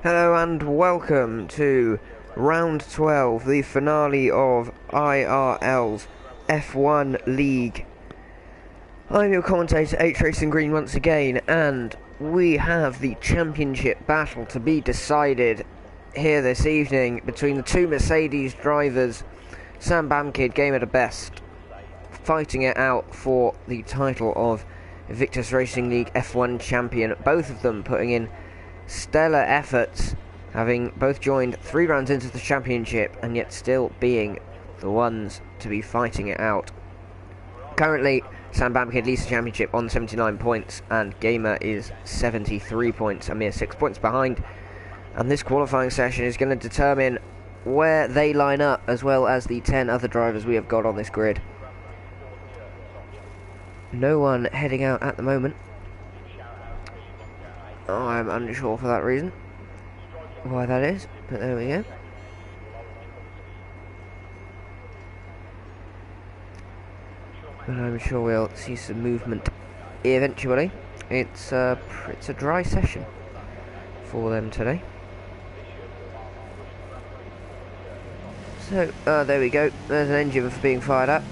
Hello and welcome to round 12, the finale of IRL's F1 League. I'm your commentator H Racing Green once again, and we have the championship battle to be decided here this evening between the two Mercedes drivers, Sam Bamkid, Gamer the Best, fighting it out for the title of Invictus Racing League F1 champion, both of them putting in stellar efforts, having both joined 3 rounds into the championship and yet still being the ones to be fighting it out. Currently, Sam Bamkid leads the championship on 79 points and Gamer is 73 points, a mere 6 points behind. And this qualifying session is going to determine where they line up, as well as the 10 other drivers we have got on this grid. No one heading out at the moment. I'm unsure for that reason why that is, but there we go. But I'm sure we'll see some movement eventually. It's a dry session for them today. So there we go. There's an engine for being fired up.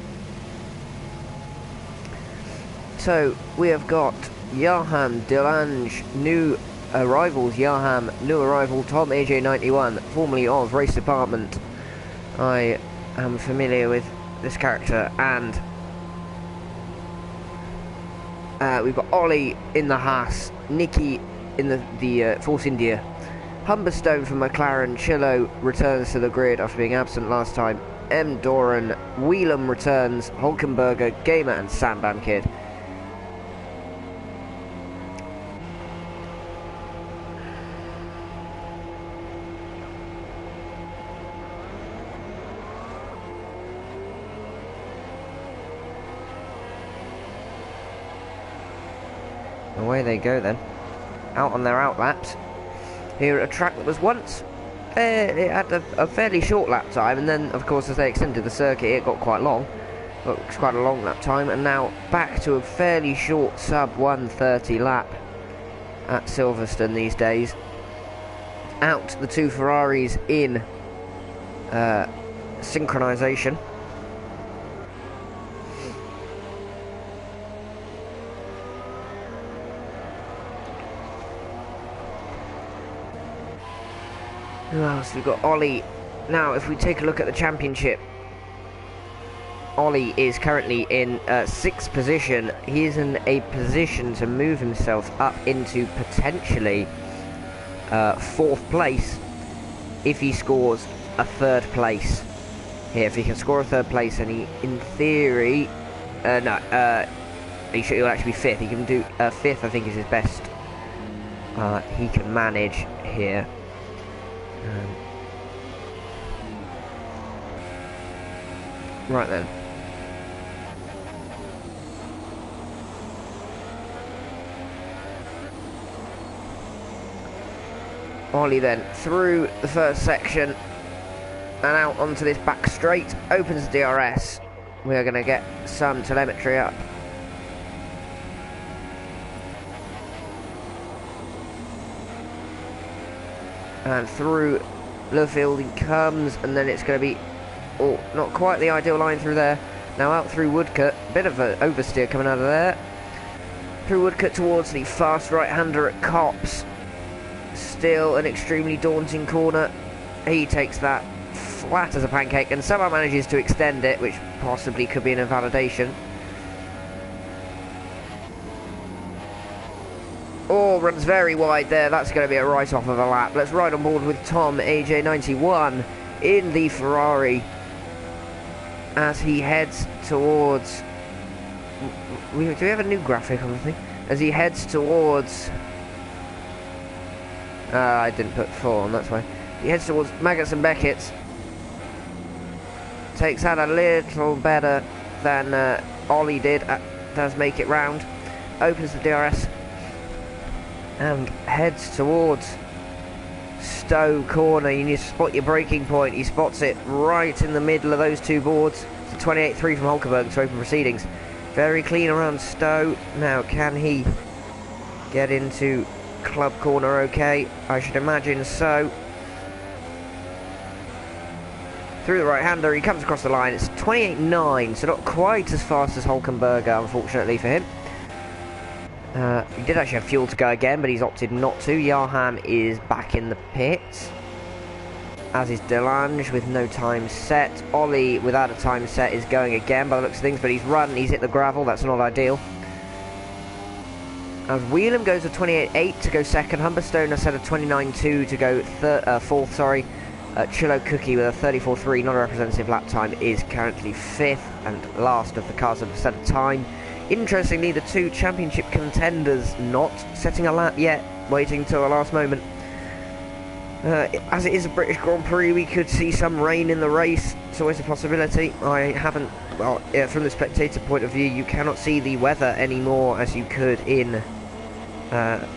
So we have got Yaham, Delange, new arrivals, Yaham, new arrival, Tom AJ91, formerly of Race Department. I am familiar with this character, and we've got Ollie in the Haas, Nicky in the Force India, Humberstone from McLaren, Chillo returns to the grid after being absent last time, M. Doran, Wheelam returns, Hulkenberger, Gamer and Sam Bamkid. Away they go then, out on their outlaps, here at a track that was once, it had a fairly short lap time, and then of course as they extended the circuit it got quite long, but it was quite a long lap time, and now back to a fairly short sub 130 lap at Silverstone these days. Out the two Ferraris in synchronisation. Who else? We've got Ollie. Now, if we take a look at the championship, Ollie is currently in 6th position. He is in a position to move himself up into potentially 4th place if he scores a 3rd place here. If he can score a 3rd place, and he, in theory, he'll actually be 5th. He can do 5th, I think, is his best. He can manage here. Right then. Ollie then through the first section and out onto this back straight, opens the DRS. We are going to get some telemetry up. And through Luffield he comes, and then it's going to be, oh, not quite the ideal line through there. Now out through Woodcote, bit of an oversteer coming out of there. Through Woodcote towards the fast right-hander at Copse. Still an extremely daunting corner. He takes that flat as a pancake and somehow manages to extend it, which possibly could be an invalidation. Oh, runs very wide there. That's going to be a write-off of a lap. Let's ride on board with Tom, AJ91, in the Ferrari as he heads towards... Do we have a new graphic on the thing? As he heads towards... I didn't put 4 on, that's why. He heads towards Maggots and Beckett's. Takes that a little better than Ollie did. Does make it round. Opens the DRS. And heads towards Stowe corner. You need to spot your braking point. He spots it right in the middle of those two boards. It's a 28.3 from Hulkenberg to open proceedings. Very clean around Stowe. Now, can he get into club corner okay? I should imagine so. Through the right-hander, he comes across the line. It's 28.9, so not quite as fast as Hulkenberger, unfortunately for him. He did actually have fuel to go again, but he's opted not to. Johan is back in the pits, as is Delange with no time set. Ollie, without a time set, is going again by the looks of things, but he's hit the gravel. That's not ideal. As Whelan goes to 28.8 to go second. Humberstone has set a 29.2 to go fourth. Sorry. Chillo Cookie with a 34.3 non-representative lap time is currently fifth and last of the cars that have set a time. Interestingly, the two championship contenders not setting a lap yet, waiting till the last moment. As it is a British Grand Prix, we could see some rain in the race. It's always a possibility. From the spectator point of view, you cannot see the weather anymore as you could in F1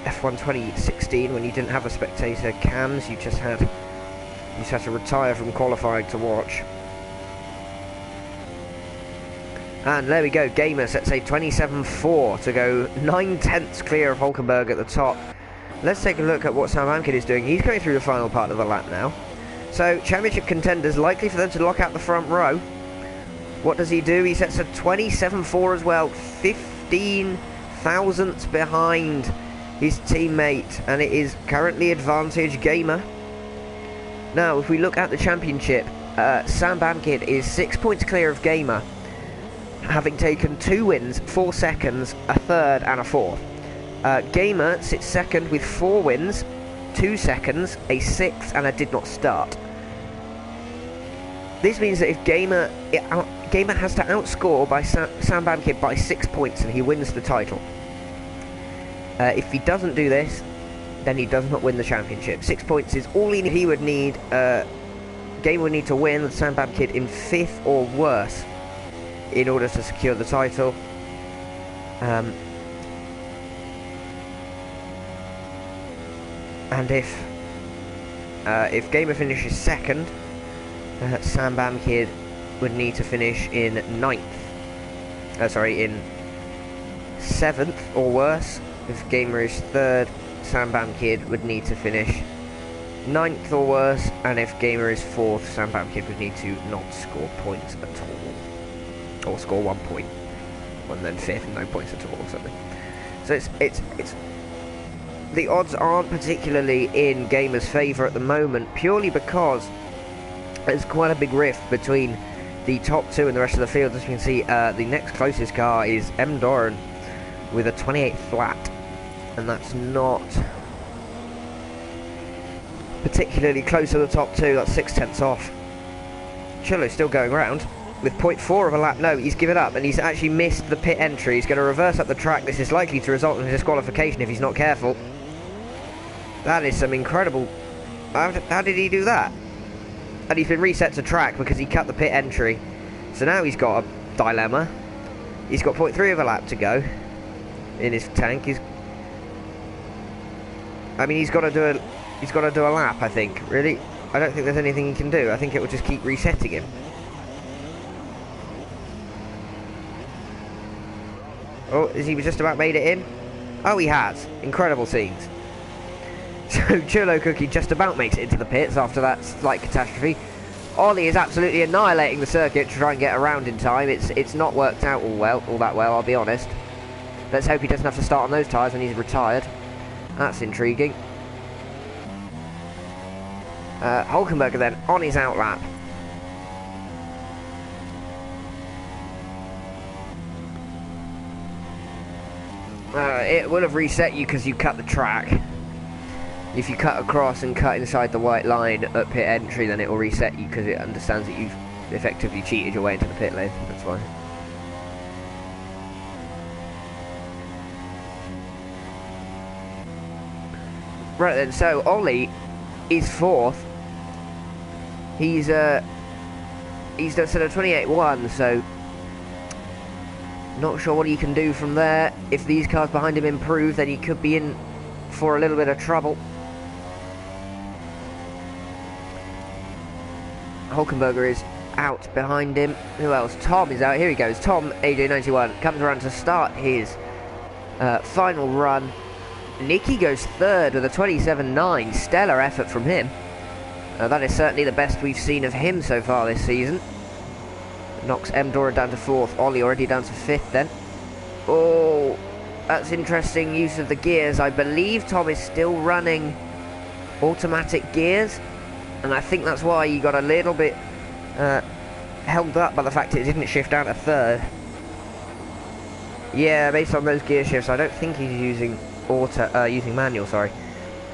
2016 when you didn't have a spectator cams. You just had to retire from qualifying to watch. And there we go, Gamer sets a 27.4 to go 9/10 clear of Hulkenberg at the top. Let's take a look at what Sam Amkin is doing. He's going through the final part of the lap now. So, championship contenders, likely for them to lock out the front row. What does he do? He sets a 27.4 as well, 15 thousandths behind his teammate, and it is currently advantage Gamer. Now, if we look at the championship, Sam Bamkid is 6 points clear of Gamer, having taken 2 wins, 4 seconds, a third and a fourth. Gamer sits second with 4 wins, 2 seconds, a sixth and a did not start. This means that if Gamer has to outscore by Sam Bamkid by 6 points and he wins the title. If he doesn't do this, then he does not win the championship. 6 points is all he would need. Gamer would need to win with Sam Bamkid in 5th or worse in order to secure the title. And if Gamer finishes second, Sam Bamkid would need to finish in 9th. In 7th or worse. If Gamer is third, Sam Bamkid would need to finish 9th or worse, and if Gamer is fourth, Sam Bamkid would need to not score points at all, or score 1 point, and then 5th and no points at all or something. So it's the odds aren't particularly in Gamer's favour at the moment, purely because there's quite a big rift between the top 2 and the rest of the field. As you can see, the next closest car is M. Doran with a 28 flat, and that's not particularly close to the top 2. That's 6/10 off. Chillo's still going around with 0.4 of a lap. No, he's given up, and he's actually missed the pit entry. He's going to reverse up the track. This is likely to result in a disqualification if he's not careful. That is some incredible... How did he do that? And he's been reset to track because he cut the pit entry. So now he's got a dilemma. He's got 0.3 of a lap to go in his tank. He's got to do a lap, I think. Really, I don't think there's anything he can do. I think it will just keep resetting him. Oh, is he just about made it in? Oh, he has. Incredible scenes. So Churlo Cookie just about makes it into the pits after that slight catastrophe. Ollie is absolutely annihilating the circuit to try and get around in time. It's not worked out all that well, I'll be honest. Let's hope he doesn't have to start on those tyres when he's retired. That's intriguing. Hulkenberger then on his out lap. It will have reset you because you cut the track. If you cut across and cut inside the white line at pit entry, then it will reset you because it understands that you've effectively cheated your way into the pit lane. That's why. Right then, so Ollie is fourth. He's done set a 28.1, so not sure what he can do from there. If these cars behind him improve, then he could be in for a little bit of trouble. Hulkenberger is out behind him. Who else? Tom is out. Here he goes. Tom, AJ91, comes around to start his final run. Nicky goes third with a 27.9. Stellar effort from him. That is certainly the best we've seen of him so far this season. Knocks M. Dora down to fourth. Ollie already down to fifth then. Oh, that's interesting use of the gears. I believe Tom is still running automatic gears, and I think that's why he got a little bit held up by the fact it didn't shift down to third. Yeah, based on those gear shifts, I don't think he's using using manual. Sorry,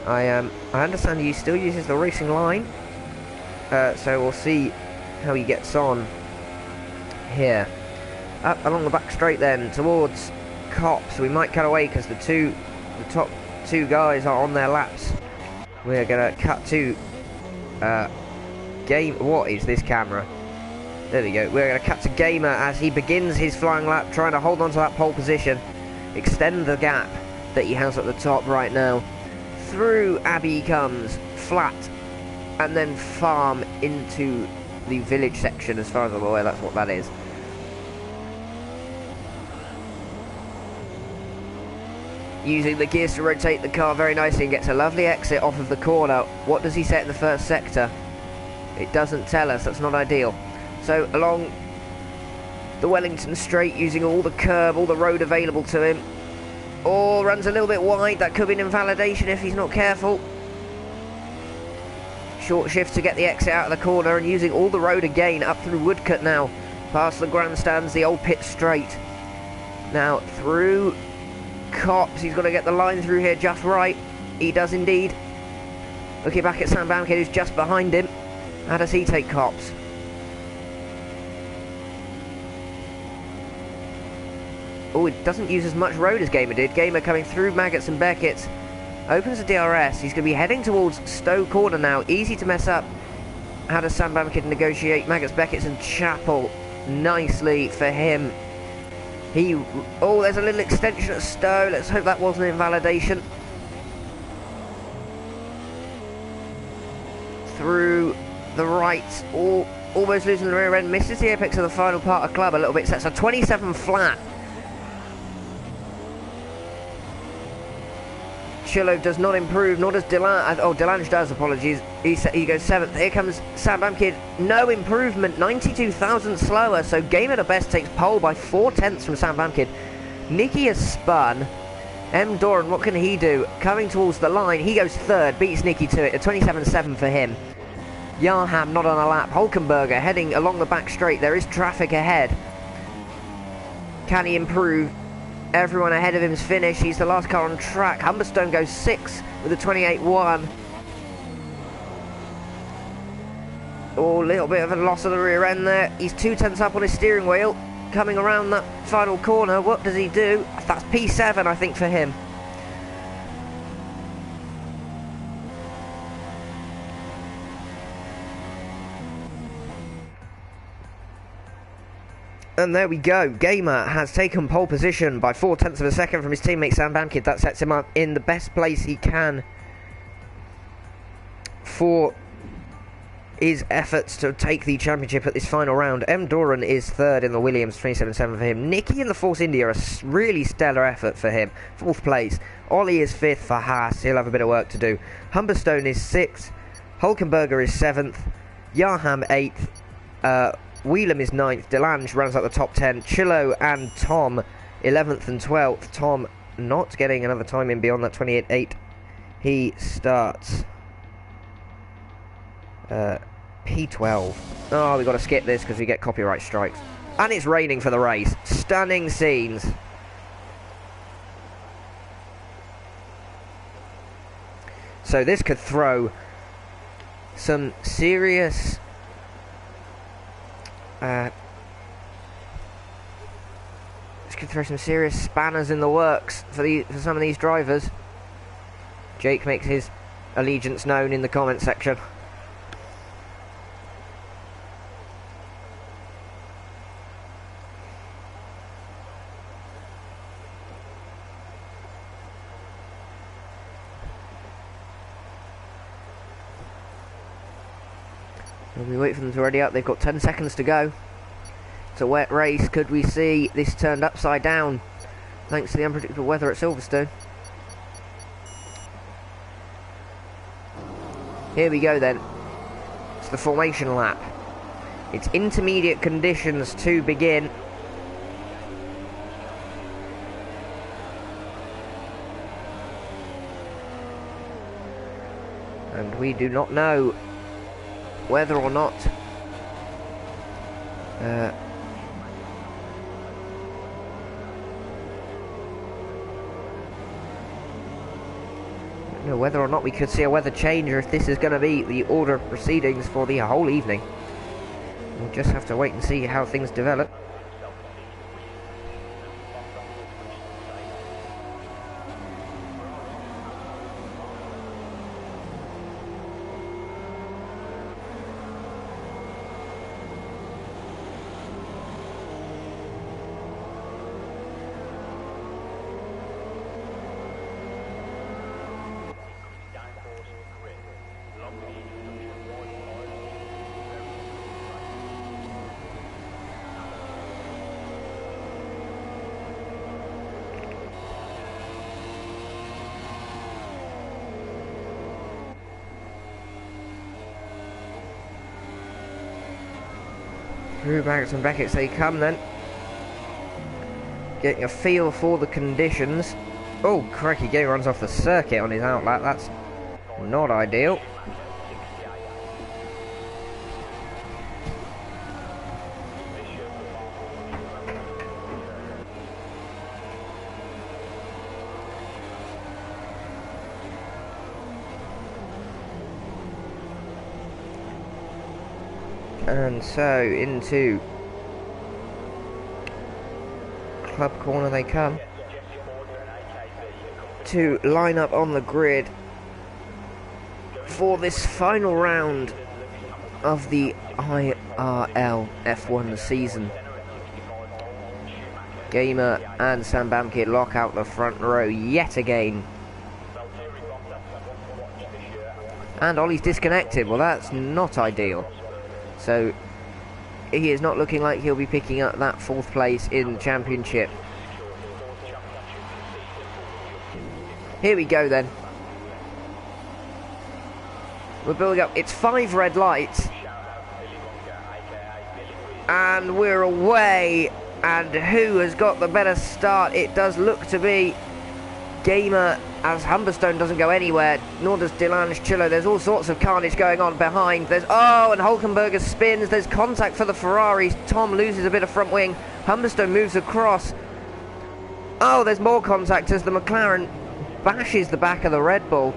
I understand he still uses the racing line, so we'll see how he gets on here. Up along the back straight then towards Cops. We might cut away because the top two guys are on their laps. We're gonna cut to Game. What is this camera? There we go. We're gonna cut to Gamer as he begins his flying lap, trying to hold on to that pole position, extend the gap that he has at the top right now. Through Abbey comes flat, and then farm into the village section. As far as I'm aware, that's what that is. Using the gears to rotate the car very nicely and gets a lovely exit off of the corner. What does he set in the first sector? It doesn't tell us. That's not ideal. So along the Wellington Straight, using all the curb, all the road available to him. Oh, runs a little bit wide. That could be an invalidation if he's not careful. Short shift to get the exit out of the corner and using all the road again up through Woodcut now. Past the grandstands, the old pit straight. Now through Cops. He's got to get the line through here just right. He does indeed. Looking back at Sam Bamkid, who's just behind him. How does he take Cops? Oh, it doesn't use as much road as Gamer did. Gamer coming through Maggots and Beckett's. Opens the DRS. He's going to be heading towards Stowe Corner now. Easy to mess up. How does Sam Bamkid negotiate Maggots, Beckett's and Chapel? Nicely for him. Oh, there's a little extension at Stowe. Let's hope that wasn't an invalidation. Through the right. Almost losing the rear end. Misses the apex of the final part of Club a little bit. Sets a 27 flat. Chillo does not improve, nor does Delange. Oh, Delange does, apologies. He goes 7th. Here comes Sam Bamkid. No improvement, 92,000 slower. So Game at the Best takes pole by 4/10 from Sam Bamkid. Nicky has spun. M. Doran, what can he do? Coming towards the line, he goes 3rd, beats Nicky to it. A 27.7 for him. Yarham not on a lap. Hulkenberger heading along the back straight. There is traffic ahead. Can he improve? Everyone ahead of him is finished. He's the last car on track. Humberstone goes 6th with a 28.1. Oh, a little bit of a loss of the rear end there. He's 2/10 up on his steering wheel. Coming around that final corner. What does he do? That's P7, I think, for him. And there we go. Gamer has taken pole position by 4/10 of a second from his teammate Sam Bamkid. That sets him up in the best place he can for his efforts to take the championship at this final round. M. Doran is 3rd in the Williams, 27.7 for him. Nicky in the Force India, a really stellar effort for him. 4th place. Ollie is 5th for Haas. He'll have a bit of work to do. Humberstone is 6th. Hulkenberger is 7th. Yarham 8th. Whelan is 9th. Delange rounds out the top 10. Chillo and Tom 11th and 12th. Tom not getting another time in beyond that 28.8. He starts P12. Oh, we've got to skip this because we get copyright strikes. And it's raining for the race. Stunning scenes. So this could throw some serious this could throw some serious spanners in the works for some of these drivers. Jake makes his allegiance known in the comment section. We wait for them to ready up. They've got 10 seconds to go. It's a wet race. Could we see this turned upside down thanks to the unpredictable weather at Silverstone? Here we go then. It's the formation lap. It's intermediate conditions to begin. And we do not know whether or not we could see a weather change, or if this is going to be the order of proceedings for the whole evening. We'll just have to wait and see how things develop. Through Baggett and Beckett, they come then. Getting a feel for the conditions. Oh, crikey, Gay runs off the circuit on his outlet. That's not ideal. And so into club corner they come to line up on the grid for this final round of the IRL F1 season. Gamer and Sam Bamkid lock out the front row yet again. And Ollie's disconnected. Well, that's not ideal. So he is not looking like he'll be picking up that 4th place in the championship. Here we go then. We're building up. It's 5 red lights. And we're away. And who has got the better start? It does look to be Gamer, as Humberstone doesn't go anywhere, nor does Delange Chillo. There's all sorts of carnage going on behind. There's, oh, and Hulkenberger spins. There's contact for the Ferraris. Tom loses a bit of front wing. Humberstone moves across. Oh, there's more contact as the McLaren bashes the back of the Red Bull.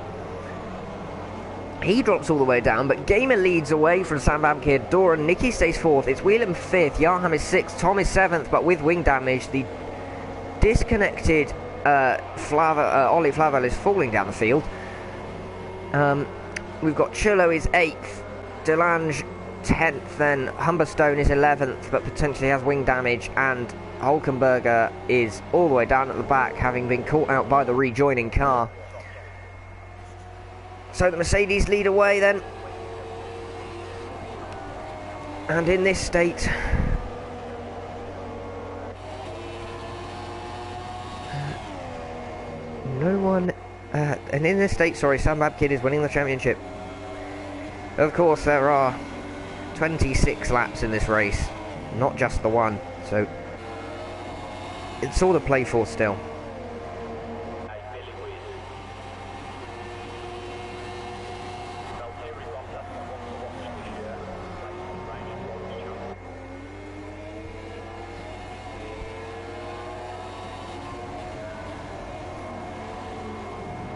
He drops all the way down, but Gamer leads away from Sam Bamkid. Doran, Nicky stays 4th. It's Whelan 5th. Yarham is 6th. Tom is 7th, but with wing damage. The disconnected Ollie Flavel is falling down the field. We've got Chillo is 8th, Delange 10th, then Humberstone is 11th, but potentially has wing damage, and Hulkenberger is all the way down at the back, having been caught out by the rejoining car. So the Mercedes lead away then. And in this state, no one, and in this state, sorry, Sam Bamkid is winning the championship. Of course, there are 26 laps in this race, not just the one, so it's all to play for still.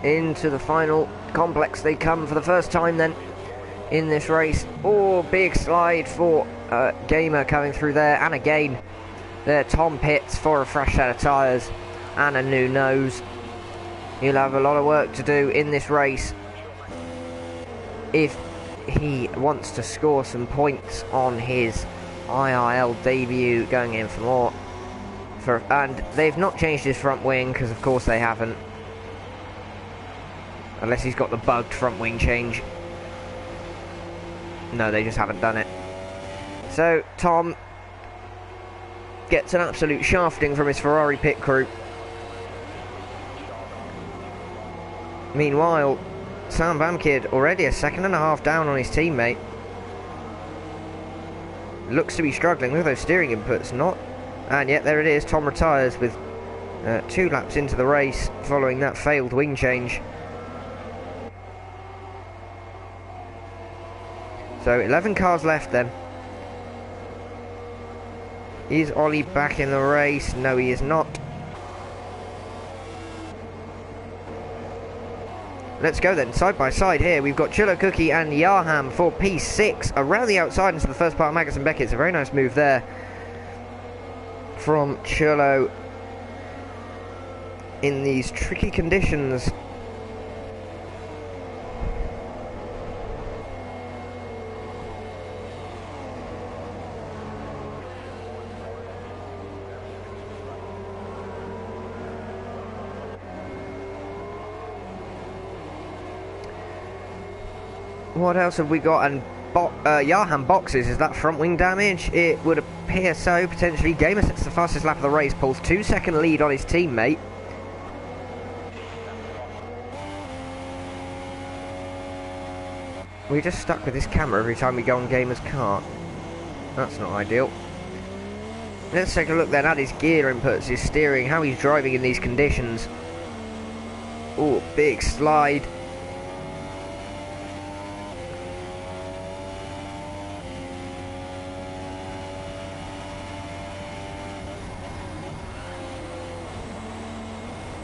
Into the final complex they come for the first time then in this race. Oh, big slide for Gamer coming through there, and again there Tom pits for a fresh set of tyres and a new nose. He'll have a lot of work to do in this race if he wants to score some points on his IRL debut, going in for more. And they've not changed his front wing, because of course they haven't. Unless he's got the bugged front wing change. No, they just haven't done it. So, Tom gets an absolute shafting from his Ferrari pit crew. Meanwhile, Sam Bamkid already a second and a half down on his teammate. Looks to be struggling with those steering inputs, not. And yet there it is, Tom retires with 2 laps into the race following that failed wing change. So 11 cars left then. Is Ollie back in the race? No, he is not. Let's go then, side by side here. We've got Chilo Cookie and Yaham for P6 around the outside into the first part of Magnussen Beckett. It's a very nice move there from Chilo in these tricky conditions. What else have we got? And Yaham boxes, is that front wing damage? It would appear so, potentially. Gamer sets the fastest lap of the race, pulls 2-second lead on his teammate. We're just stuck with this camera every time we go on Gamer's car. That's not ideal. Let's take a look then at his gear inputs, his steering, how he's driving in these conditions. Oh, big slide.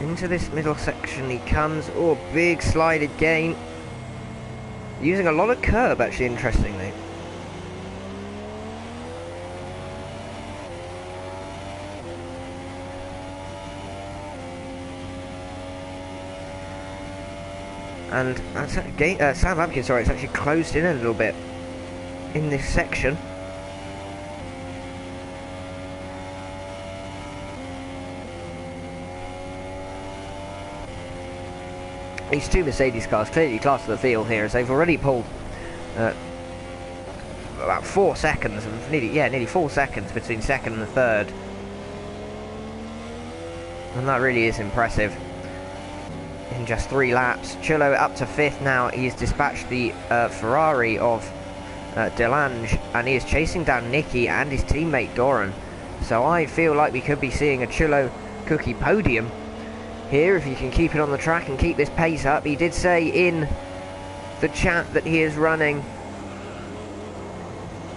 Into this middle section he comes. Oh, big slide again. Using a lot of curb, actually, interestingly. And that's Sam Lampkin, sorry, it's actually closed in a little bit in this section. These 2 Mercedes cars clearly class of the field here, as they've already pulled about 4 seconds, nearly 4 seconds between second and third, and that really is impressive in just 3 laps. Chilo up to 5th now. He's dispatched the Ferrari of Delange, and he is chasing down Nicky and his teammate Doran. So I feel like we could be seeing a Chilo Cookie podium here if he can keep it on the track and keep this pace up. He did say in the chat that he is running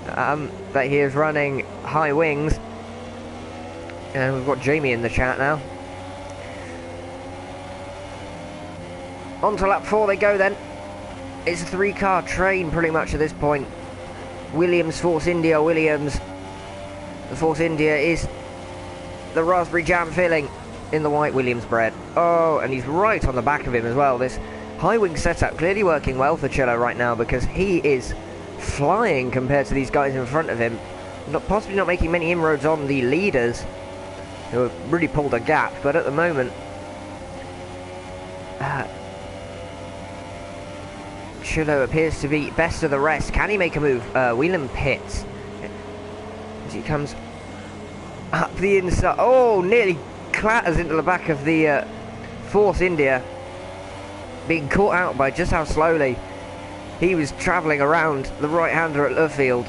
high wings, and we've got Jamie in the chat now. On to lap 4 they go then. It's a 3-car train pretty much at this point. Williams, Force India, Williams. The Force India is the raspberry jam filling in the white Williams bread. Oh, and he's right on the back of him as well. This high wing setup clearly working well for Chilo right now, because he is flying compared to these guys in front of him. Possibly not making many inroads on the leaders, who have really pulled a gap, but at the moment Chilo appears to be best of the rest. Can he make a move? Whelan pits as he comes up the inside. Oh, nearly clatters into the back of the Force India, being caught out by just how slowly he was travelling around the right-hander at Luffield,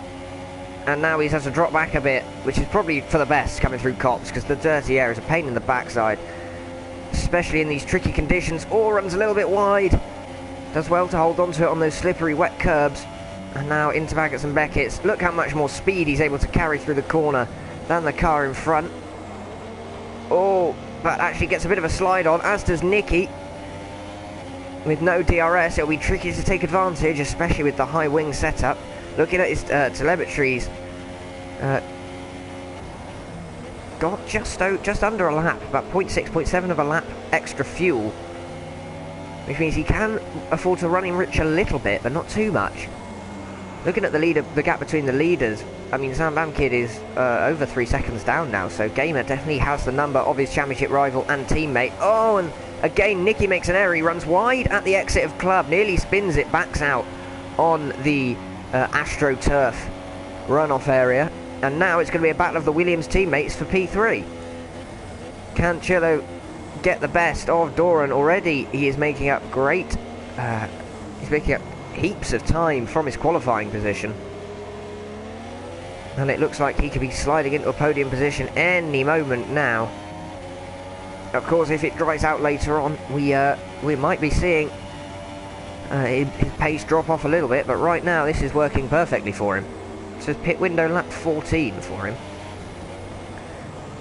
and now he's had to drop back a bit, which is probably for the best coming through Cops, because the dirty air is a pain in the backside, especially in these tricky conditions. Oh, runs a little bit wide, does well to hold on to it on those slippery wet curbs, and now into Baggett's and Beckett's. Look how much more speed he's able to carry through the corner than the car in front. Oh, but actually gets a bit of a slide on, as does Nicky. With no DRS, it'll be tricky to take advantage, especially with the high wing setup. Looking at his telemetries, got just under a lap, about 0.6, 0.7 of a lap extra fuel, which means he can afford to run him rich a little bit, but not too much. Looking at the gap between the leaders, I mean, Sam Bamkid is over 3 seconds down now, so Gamer definitely has the number of his championship rival and teammate. Oh, and again, Nicky makes an error. He runs wide at the exit of Club, nearly spins it, backs out on the AstroTurf runoff area, and now it's going to be a battle of the Williams teammates for P3. Can Chilo get the best of Doran? Already he is making up great He's picking up heaps of time from his qualifying position. And it looks like he could be sliding into a podium position any moment now. Of course, if it dries out later on, we might be seeing his pace drop off a little bit, but right now this is working perfectly for him. It says pit window lap 14 for him,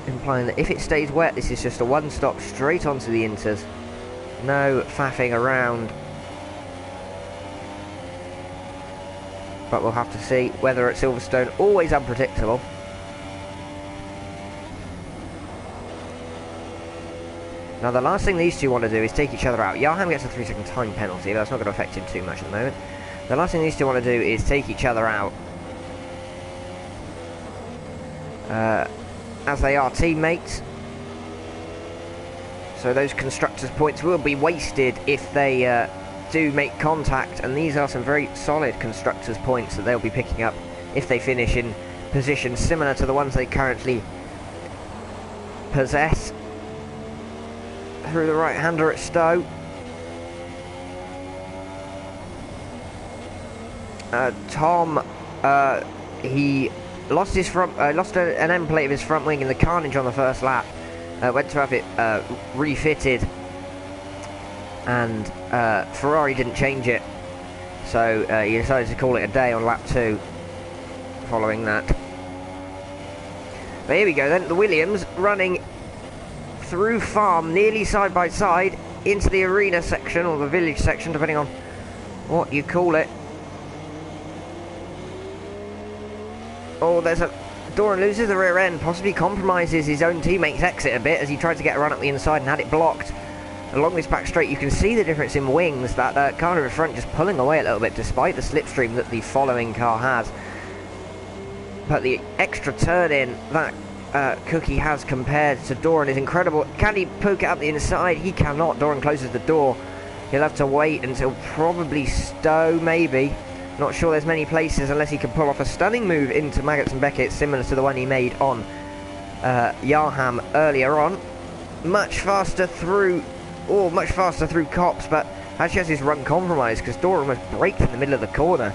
implying that if it stays wet, this is just a one-stop straight onto the inters. No faffing around. But we'll have to see. Weather at Silverstone, always unpredictable. Now the last thing these two want to do is take each other out. Jarham gets a 3-second time penalty, but that's not going to affect him too much at the moment. The last thing these two want to do is take each other out. As they are teammates. So those constructors' points will be wasted if they do make contact, and these are some very solid constructors' points that they'll be picking up if they finish in positions similar to the ones they currently possess. Through the right-hander at Stowe. Tom, he lost his front, lost an end plate of his front wing in the carnage on the first lap. Went to have it refitted, and Ferrari didn't change it, so he decided to call it a day on lap 2 following that. But here we go then, the Williams running through farm, nearly side by side, into the arena section, or the village section, depending on what you call it. Oh, there's a... Doran loses the rear end, possibly compromises his own teammate's exit a bit as he tried to get a run up the inside and had it blocked. Along this back straight, you can see the difference in wings, that car in front just pulling away a little bit despite the slipstream that the following car has. But the extra turn in that Cookie has compared to Doran is incredible. Can he poke it up the inside? He cannot. Doran closes the door. He'll have to wait until probably Stowe, maybe. Not sure there's many places unless he can pull off a stunning move into Maggots and Beckett, similar to the one he made on Jarham earlier on. Much faster through Copse, but actually has his run compromised because Doran almost braked in the middle of the corner,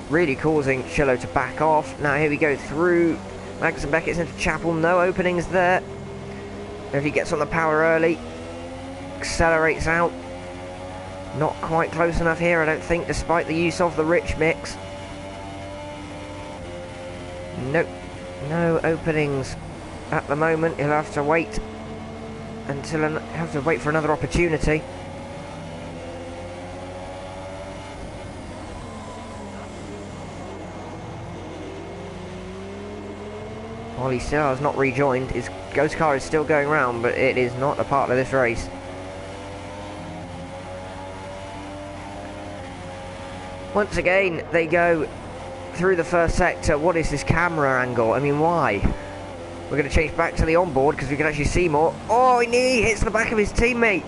really causing Chillo to back off. Now here we go through Maggots and Beckett's into Chapel, no openings there. If he gets on the power early, accelerates out. Not quite close enough here, I don't think, despite the use of the rich mix. Nope, no openings at the moment. He'll have to wait for another opportunity. While he still has not rejoined, his ghost car is still going round, but it is not a part of this race. Once again, they go through the first sector. What is this camera angle? I mean, why? We're going to change back to the onboard because we can actually see more. Oh, he hits the back of his teammate.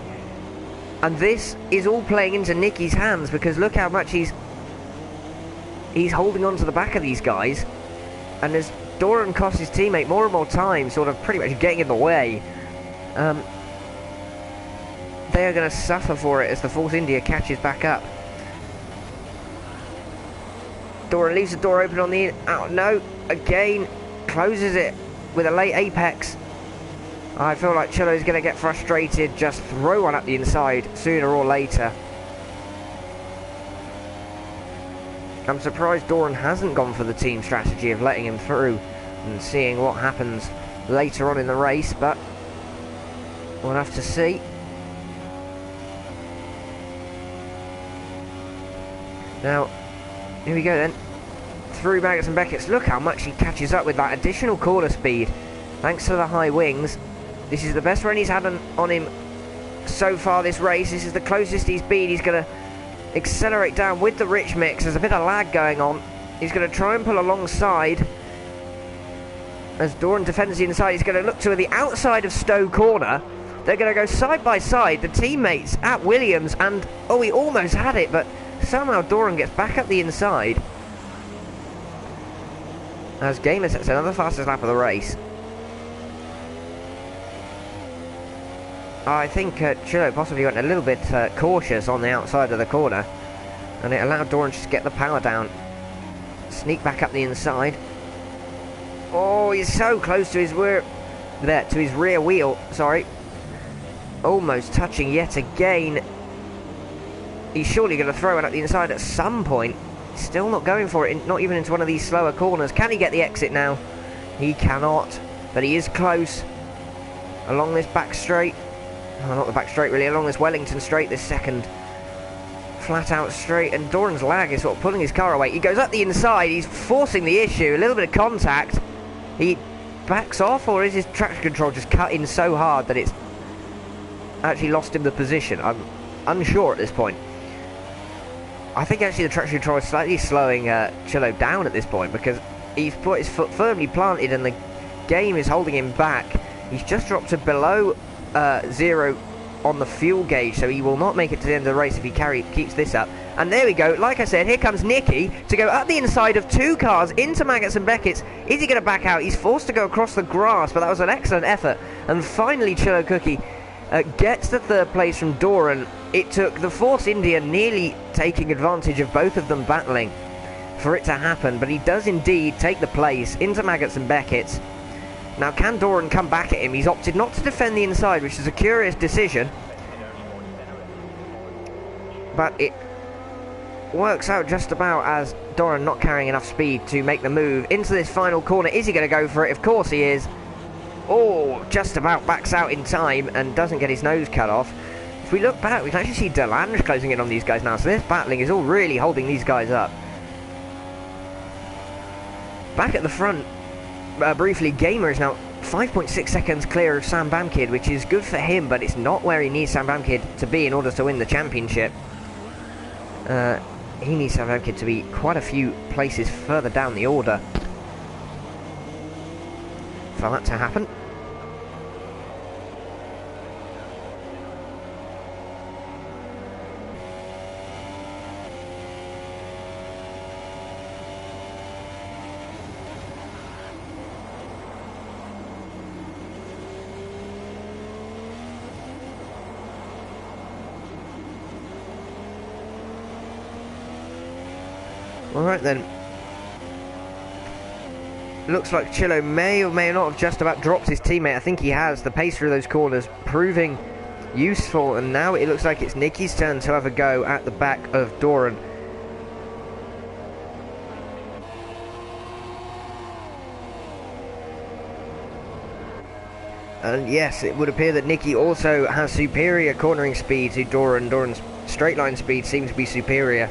And this is all playing into Nicky's hands because look how much he's holding on to the back of these guys. And as Doran costs his teammate more and more time, sort of pretty much getting in the way, they are going to suffer for it as the Force India catches back up. Doran leaves the door open on the no, again closes it with a late apex. I feel like Chillo's going to get frustrated, just throw one up the inside sooner or later. I'm surprised Doran hasn't gone for the team strategy of letting him through and seeing what happens later on in the race, but we'll have to see. Now, here we go then. Through Maggots and Beckett's. Look how much he catches up with that additional corner speed. Thanks to the high wings. This is the best run he's had on him so far this race. This is the closest he's been. He's going to accelerate down with the rich mix. There's a bit of lag going on. He's going to try and pull alongside. As Doran defends the inside, he's going to look to the outside of Stowe corner. They're going to go side by side, the teammates at Williams, and oh, he almost had it, but somehow Doran gets back up the inside. As Gamer sets another fastest lap of the race. I think Chillo possibly went a little bit cautious on the outside of the corner, and it allowed Doran to get the power down. Sneak back up the inside. Oh, he's so close to his rear wheel, sorry. Almost touching yet again. He's surely going to throw it up the inside at some point. Still not going for it, not even into one of these slower corners. Can he get the exit now? He cannot, but he is close. Along this back straight. Oh, not the back straight really, along this Wellington straight, this second flat out straight, and Doran's lag is sort of pulling his car away. He goes up the inside, he's forcing the issue, a little bit of contact. He backs off, or is his traction control just cut in so hard that it's actually lost him the position? I'm unsure at this point. I think actually the traction control is slightly slowing Chillo down at this point, because he's put his foot firmly planted and the game is holding him back. He's just dropped to below 0 on the fuel gauge, so he will not make it to the end of the race if he keeps this up. And there we go, like I said, here comes Nicky to go up the inside of 2 cars into Maggotts and Beckett's. Is he going to back out? He's forced to go across the grass, but that was an excellent effort. And finally Chillo Cookie gets the 3rd place from Doran. It took the Force India nearly taking advantage of both of them battling for it to happen, but he does indeed take the place into Maggotts and Beckett's. Now, can Doran come back at him? He's opted not to defend the inside, which is a curious decision. But it works out just about as Doran not carrying enough speed to make the move into this final corner. Is he going to go for it? Of course he is. Oh, just about backs out in time and doesn't get his nose cut off. If we look back, we can actually see Delange closing in on these guys now. So this battling is all really holding these guys up. Back at the front, briefly, Gamer is now 5.6 seconds clear of Sam Bamkid, which is good for him, but it's not where he needs Sam Bamkid to be in order to win the championship. He needs Sam Bamkid to be quite a few places further down the order for that to happen. Alright then. Looks like Chillo may or may not have just about dropped his teammate. I think he has. The pace through those corners proving useful, and now it looks like it's Nicky's turn to have a go at the back of Doran. And yes, it would appear that Nicky also has superior cornering speed to Doran. Doran's straight line speed seems to be superior,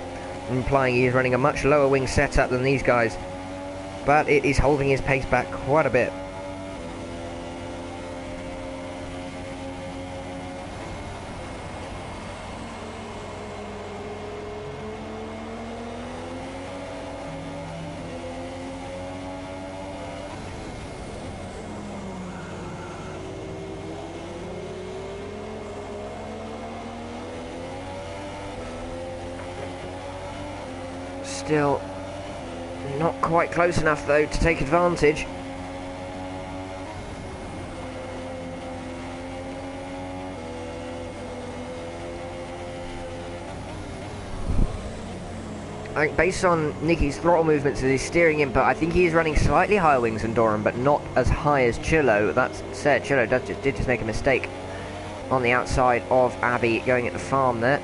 implying he is running a much lower wing setup than these guys, but it is holding his pace back quite a bit. Still not quite close enough though to take advantage. I think based on Nicky's throttle movements and his steering input, I think he is running slightly higher wings than Doran, but not as high as Chillo. That said, Chillo did just make a mistake on the outside of Abbey going at the farm there.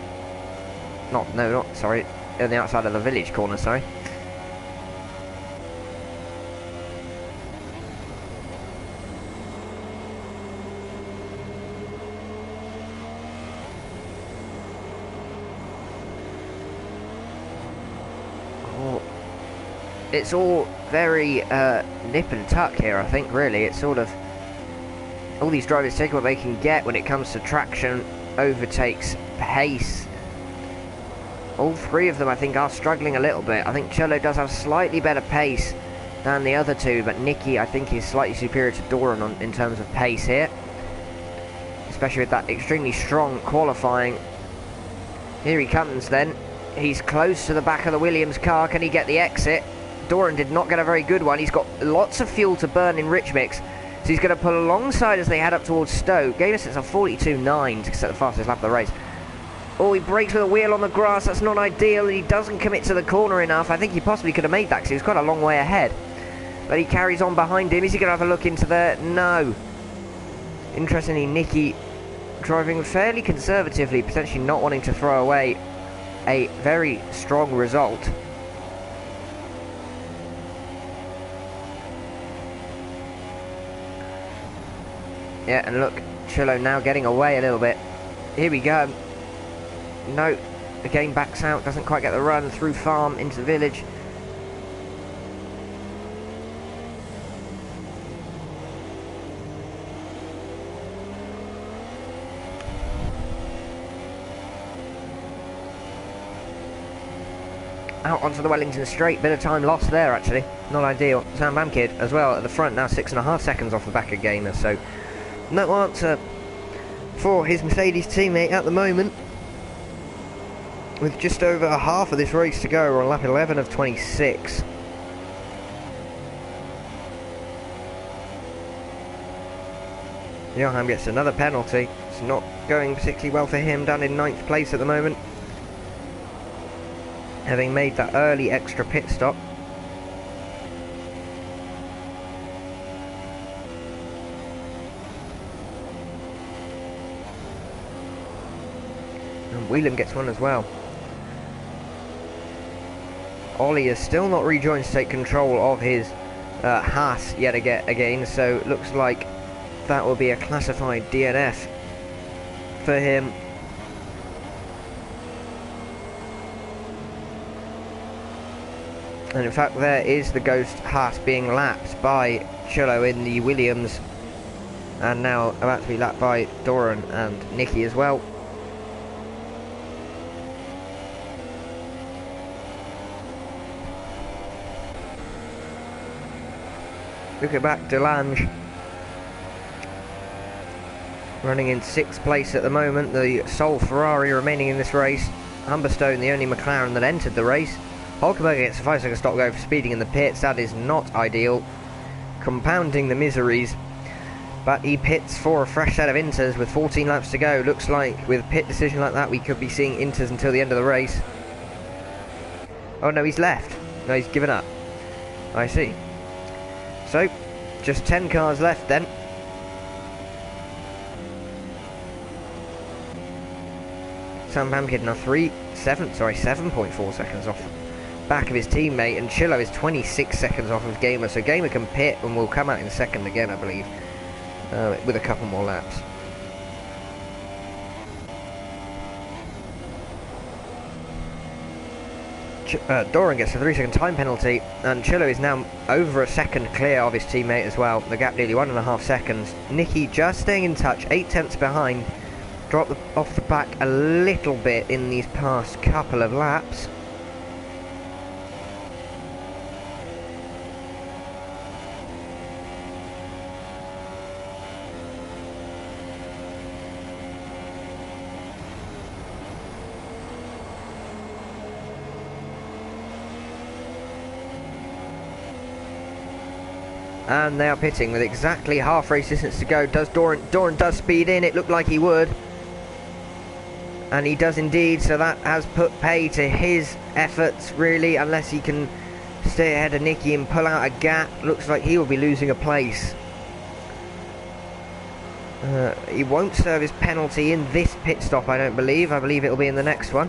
Sorry. On the outside of the village corner, sorry. Oh, it's all very nip and tuck here, I think, really. It's sort of all these drivers take what they can get when it comes to traction, overtakes, pace. All 3 of them, I think, are struggling a little bit. I think Chillo does have slightly better pace than the other 2, but Nicky, I think, is slightly superior to Doran in terms of pace here, especially with that extremely strong qualifying. Here he comes then. He's close to the back of the Williams car. Can he get the exit? Doran did not get a very good one. He's got lots of fuel to burn in Rich Mix. So he's going to pull alongside as they head up towards Stoke. Gamer sits on 42.9 to set the fastest lap of the race. Oh, he brakes with a wheel on the grass. That's not ideal. He doesn't commit to the corner enough. I think he possibly could have made that because he was quite a long way ahead. But he carries on behind him. Is he going to have a look into there? No. Interestingly, Nicky driving fairly conservatively, potentially not wanting to throw away a very strong result. Yeah, and look, Chillo now getting away a little bit. Here we go. No, again backs out, doesn't quite get the run through farm into the village. Out onto the Wellington straight, bit of time lost there actually, not ideal. Sam Bamkid as well at the front, now 6.5 seconds off the back of Gamer, so no answer for his Mercedes teammate at the moment. With just over half of this race to go, we're on lap 11 of 26. Johan gets another penalty. It's not going particularly well for him, down in 9th place at the moment, having made that early extra pit stop. And Whelan gets one as well. Ollie has still not rejoined to take control of his Haas yet again, so it looks like that will be a classified DNF for him. And in fact, there is the Ghost Haas being lapped by Chillo in the Williams, and now about to be lapped by Doran and Nicky as well. Look at back, Delange running in 6th place at the moment, the sole Ferrari remaining in this race. Humberstone, the only McLaren that entered the race. Hulkenberg gets a 5-second stop go for speeding in the pits. That is not ideal, compounding the miseries. But he pits for a fresh set of inters with 14 laps to go. Looks like with a pit decision like that, we could be seeing inters until the end of the race. Oh no, he's left. No, he's given up. I see. So, just 10 cars left then. Sam Bamkid now 7.4 seconds off the back of his teammate, and Chillo is 26 seconds off of Gamer, so Gamer can pit and will come out in second again, I believe, with a couple more laps. Doran gets a 3-second time penalty, and Chillo is now over a second clear of his teammate as well. The gap nearly 1.5 seconds. Nicky just staying in touch, 0.8 behind. Dropped off the back a little bit in these past couple of laps. And they are pitting with exactly half race distance to go. Does Doran does speed in, it looked like he would. And he does indeed, so that has put pay to his efforts really, unless he can stay ahead of Nicky and pull out a gap. Looks like he will be losing a place. He won't serve his penalty in this pit stop, I don't believe. I believe it will be in the next one.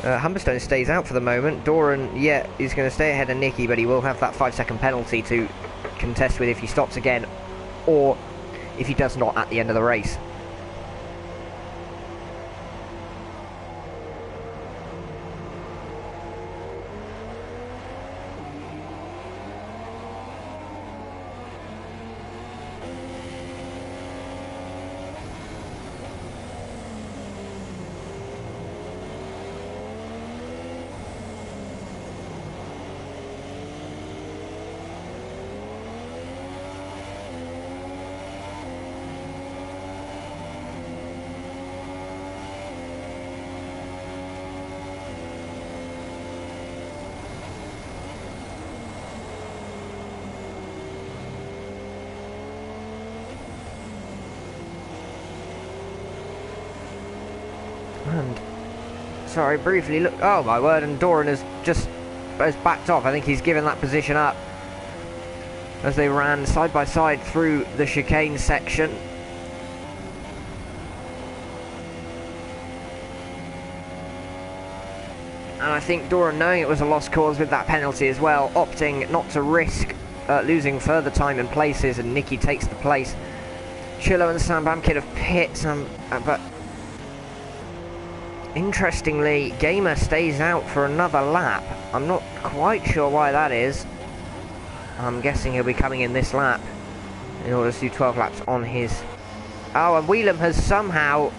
Humberstone stays out for the moment. Doran, yeah, is going to stay ahead of Nicky, but he will have that 5-second penalty to contest with if he stops again, or if he does not at the end of the race. Sorry, briefly look. Oh my word! And Doran has backed off. I think he's given that position up as they ran side by side through the chicane section. And I think Doran, knowing it was a lost cause with that penalty as well, opting not to risk losing further time and places, and Nicky takes the place. Chillo and Sam Bamkid have pit, but interestingly, Gamer stays out for another lap. I'm not quite sure why that is. I'm guessing he'll be coming in this lap in order to do 12 laps on his... Oh, and Whelan has somehow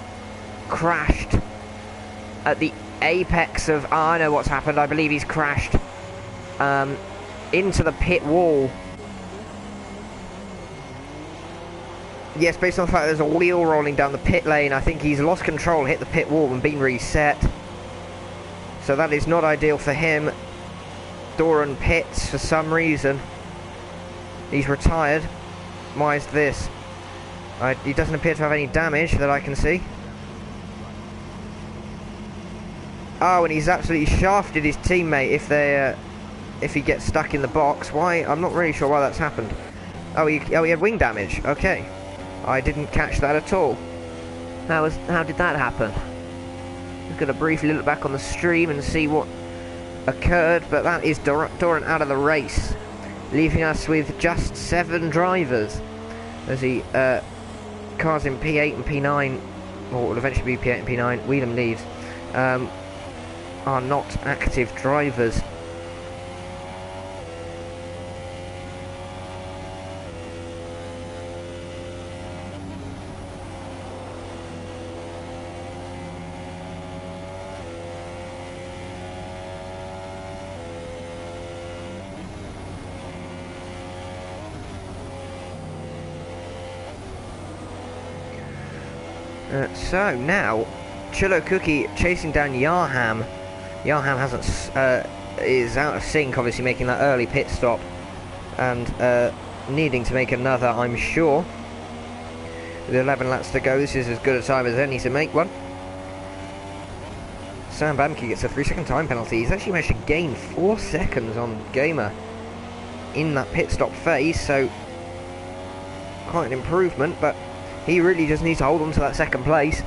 crashed at the apex of... Oh, I know what's happened. I believe he's crashed into the pit wall. Yes, based on the fact there's a wheel rolling down the pit lane, I think he's lost control, hit the pit wall and been reset. So that is not ideal for him. Doran pits for some reason. He's retired. Why is this? He doesn't appear to have any damage that I can see. Oh, and he's absolutely shafted his teammate if he gets stuck in the box. Why? I'm not really sure why that's happened. Oh, he had wing damage. Okay. I didn't catch that at all. How did that happen? I'm going to briefly look back on the stream and see what occurred, but that is Doran out of the race, leaving us with just 7 drivers as he cars in P8 and P9, or will eventually be P8 and P9, Whelan leaves, are not active drivers. So now, Chillo Cookie chasing down Yarham. Yarham is out of sync, obviously making that early pit stop, and needing to make another, I'm sure. With 11 laps to go, this is as good a time as any to make one. Sam Bamke gets a 3-second time penalty. He's actually managed to gain 4 seconds on Gamer in that pit stop phase, so quite an improvement, but he really just needs to hold on to that second place,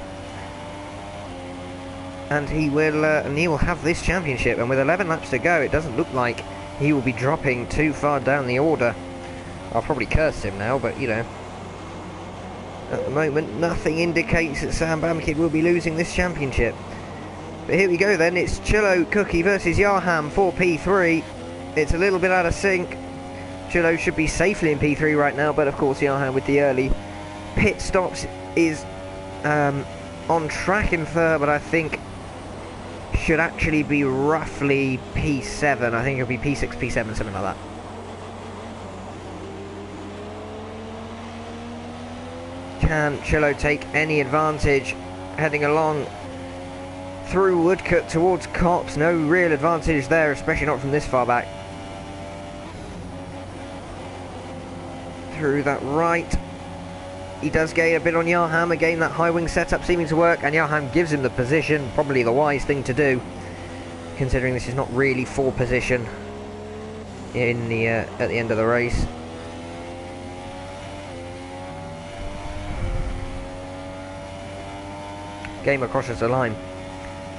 and he will have this championship. And with 11 laps to go, it doesn't look like he will be dropping too far down the order. I'll probably curse him now, but you know, at the moment nothing indicates that Sam Bamkid will be losing this championship. But here we go then, it's Chillo Cookie versus Yarham for P3. It's a little bit out of sync. Chillo should be safely in P3 right now, but of course Yarham with the early pit stops is on track in third, but I think should actually be roughly P7. I think it'll be P6, P7, something like that. Can Chillo take any advantage heading along through Woodcote towards Cops? No real advantage there, especially not from this far back. Through that right, he does gain a bit on Yarham. Again, that high wing setup seeming to work, and Yarham gives him the position. Probably the wise thing to do, considering this is not really for position in the at the end of the race. Gamer crosses the line.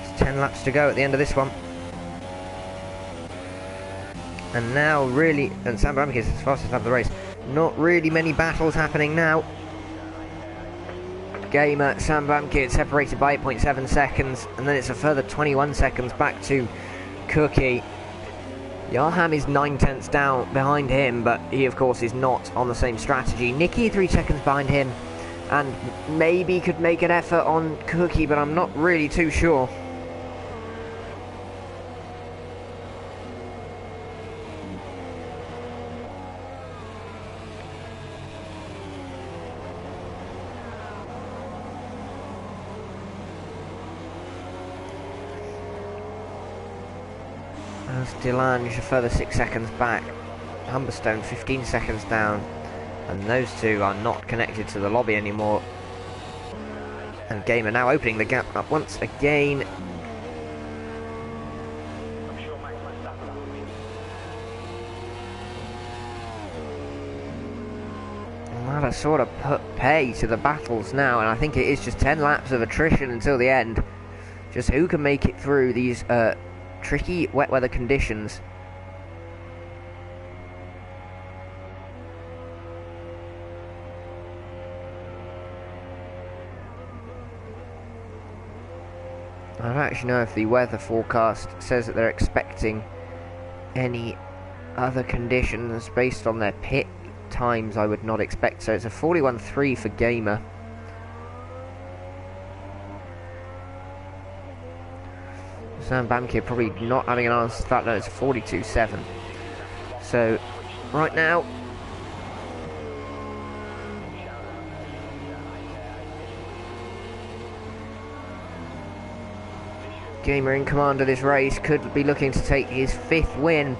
It's 10 laps to go at the end of this one. And now really, and Sam Bamke is the fastest lap of the race. Not really many battles happening now. Gamer, Sam Bamke separated by 8.7 seconds, and then it's a further 21 seconds back to Cookie. Yarham is 9/10 down behind him, but he of course is not on the same strategy. Nicky 3 seconds behind him, and maybe could make an effort on Cookie, but I'm not really too sure. As Delange a further 6 seconds back, Humberstone 15 seconds down, and those two are not connected to the lobby anymore. And Gamer now opening the gap up once again. proper sort of pay to the battles now, and I think it is just 10 laps of attrition until the end. Just who can make it through these tricky wet weather conditions. I don't actually know if the weather forecast says that they're expecting any other conditions based on their pit times. I would not expect so. It's a 41.3 for Gamer. Sam Bamkir probably not having an answer to that. No, it's a 42.7. So right now, Gamer in command of this race, could be looking to take his 5th win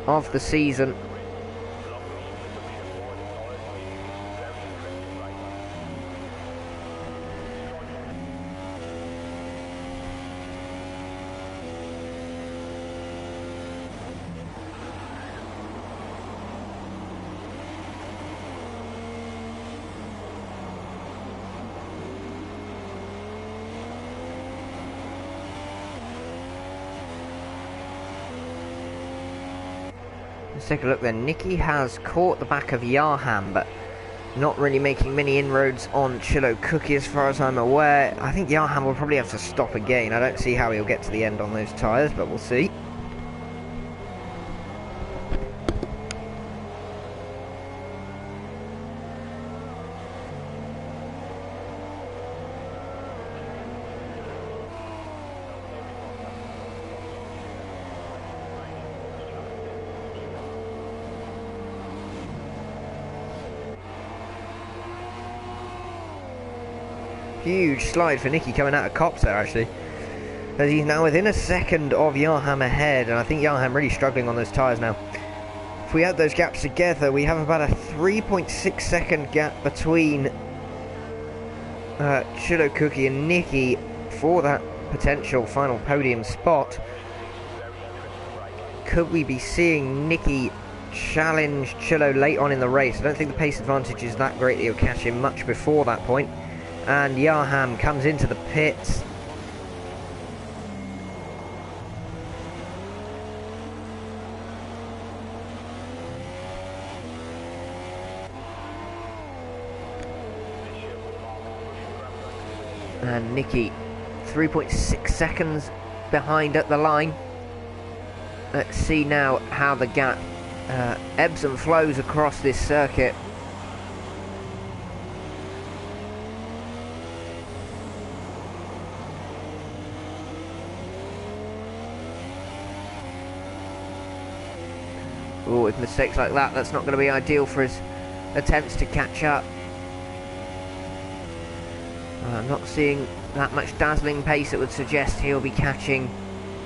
of the season. Let's take a look then. Nicky has caught the back of Yarham, but not really making many inroads on Chillo Cookie as far as I'm aware. I think Yarham will probably have to stop again. I don't see how he'll get to the end on those tyres, but we'll see. Huge slide for Nicky coming out of Cops there, actually, as he's now within a second of Yarham ahead, and I think Yarham really struggling on those tyres now. If we add those gaps together, we have about a 3.6 second gap between Chillo Cookie and Nicky for that potential final podium spot. Could we be seeing Nicky challenge Chillo late on in the race? I don't think the pace advantage is that great that he'll catch him much before that point. And Yarham comes into the pits. And Nicky 3.6 seconds behind at the line. Let's see now how the gap ebbs and flows across this circuit. Oh, with mistakes like that, that's not going to be ideal for his attempts to catch up. I'm not seeing that much dazzling pace that would suggest he'll be catching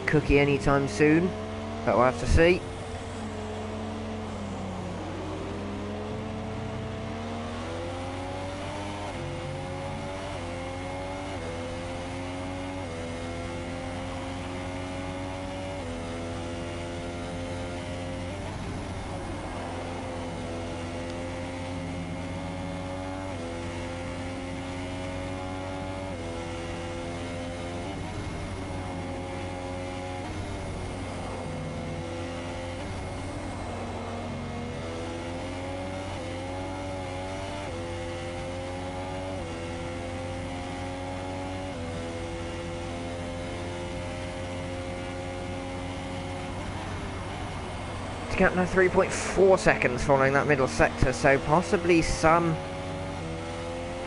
Cookie anytime soon, but we'll have to see. Gap now 3.4 seconds following that middle sector, so possibly some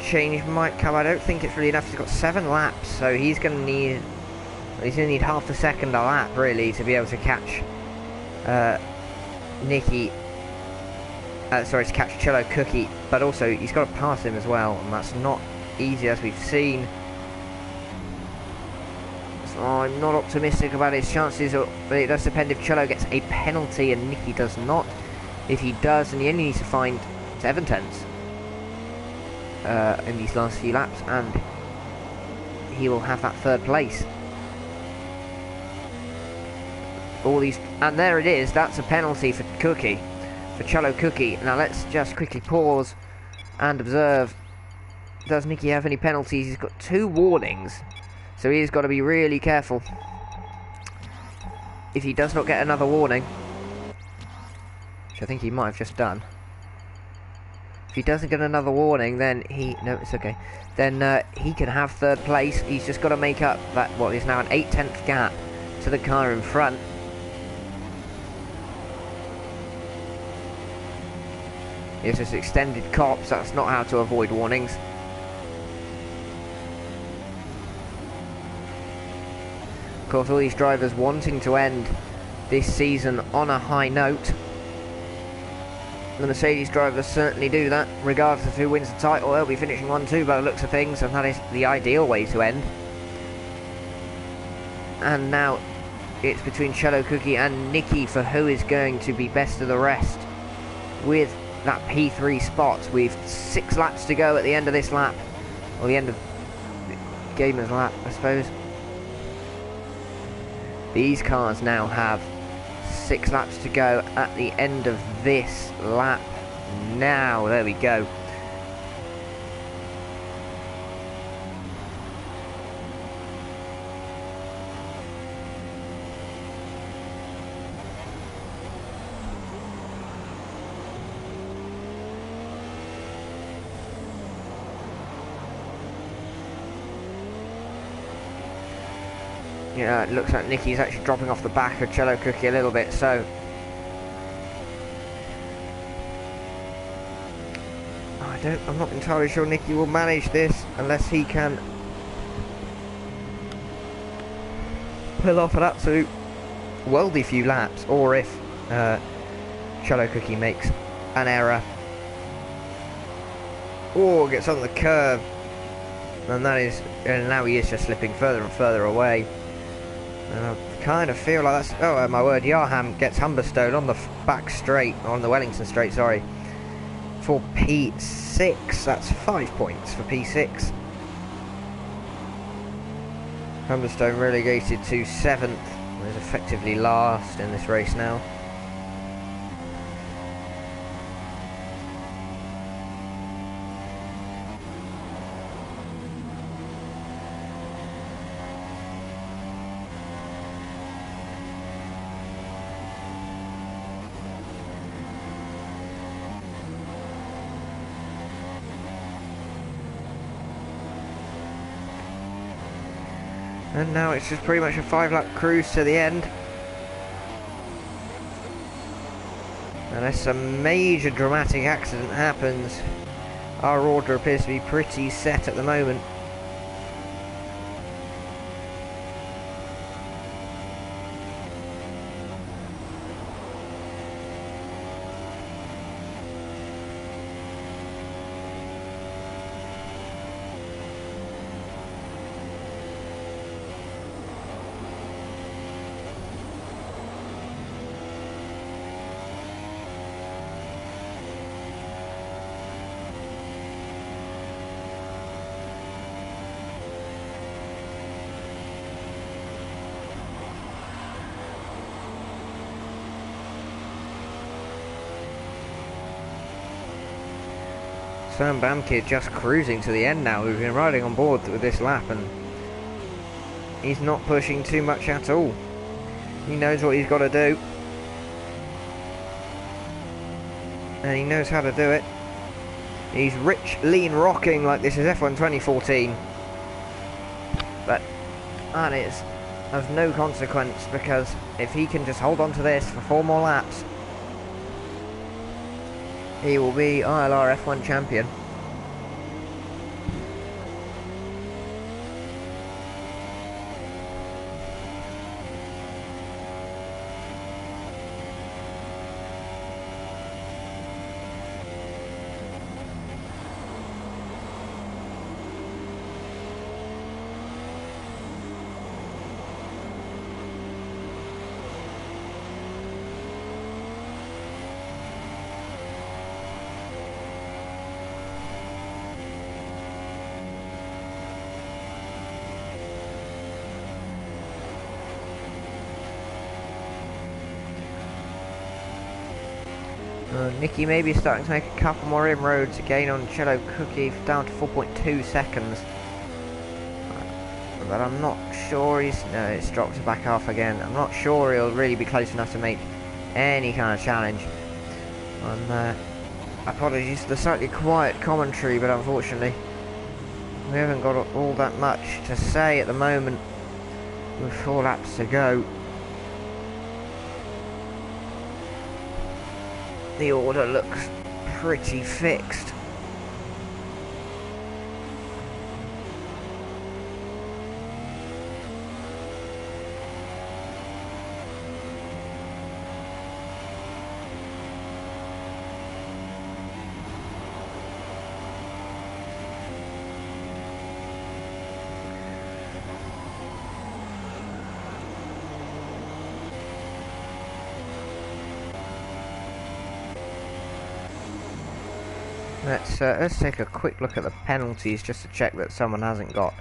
change might come. I don't think it's really enough. He's got 7 laps, so he's going to need half a second a lap really to be able to catch to catch Chillo Cookie, but also he's got to pass him as well, and that's not easy as we've seen. I'm not optimistic about his chances, but it does depend if Chillo gets a penalty and Nicky does not. If he does, then he only needs to find 7 tenths in these last few laps, and he will have that 3rd place. And there it is, that's a penalty for Cookie. for Cello Cookie. Now let's just quickly pause and observe. Does Nicky have any penalties? He's got 2 warnings, so he's got to be really careful. If he does not get another warning, which I think he might have just done. If he doesn't get another warning, then no, it's okay. Then he can have 3rd place. He's just got to make up that what is now an 8/10 gap to the car in front. It's just extended cops. That's not how to avoid warnings. Of course, all these drivers wanting to end this season on a high note. The Mercedes drivers certainly do that, regardless of who wins the title. They'll be finishing 1-2 by the looks of things, and that is the ideal way to end. And now it's between Cello Cookie and Nicky for who is going to be best of the rest with that P3 spot. We've 6 laps to go at the end of this lap, or the end of the Gamer's lap, I suppose. These cars now have 6 laps to go at the end of this lap. Now, there we go. Yeah, it looks like Nicky's actually dropping off the back of Cello Cookie a little bit, so I'm not entirely sure Nicky will manage this unless he can pull off an absolute worldy few laps, or if Cello Cookie makes an error or gets on the curb, and now he is just slipping further and further away. And I kind of feel like that's... Oh, my word, Yarham gets Humberstone on the back straight, on the Wellington straight, sorry, for P6. That's 5 points for P6. Humberstone relegated to 7th. Is effectively last in this race now. And now it's just pretty much a 5-lap cruise to the end. Unless a major dramatic accident happens, our order appears to be pretty set at the moment. Sam Bamkid just cruising to the end now. We've been riding on board with this lap and he's not pushing too much at all. He knows what he's got to do. And he knows how to do it. He's rich, lean, rocking like this is F1 2014. But that is of no consequence, because if he can just hold on to this for 4 more laps, he will be ILR F1 champion. Nicky maybe starting to make a couple more inroads again on Cello Cookie, down to 4.2 seconds. But I'm not sure no, it's dropped back off again. I'm not sure he'll really be close enough to make any kind of challenge. Apologies for the slightly quiet commentary, but unfortunately we haven't got all that much to say at the moment with 4 laps to go. The order looks pretty fixed. Let's take a quick look at the penalties just to check that someone hasn't got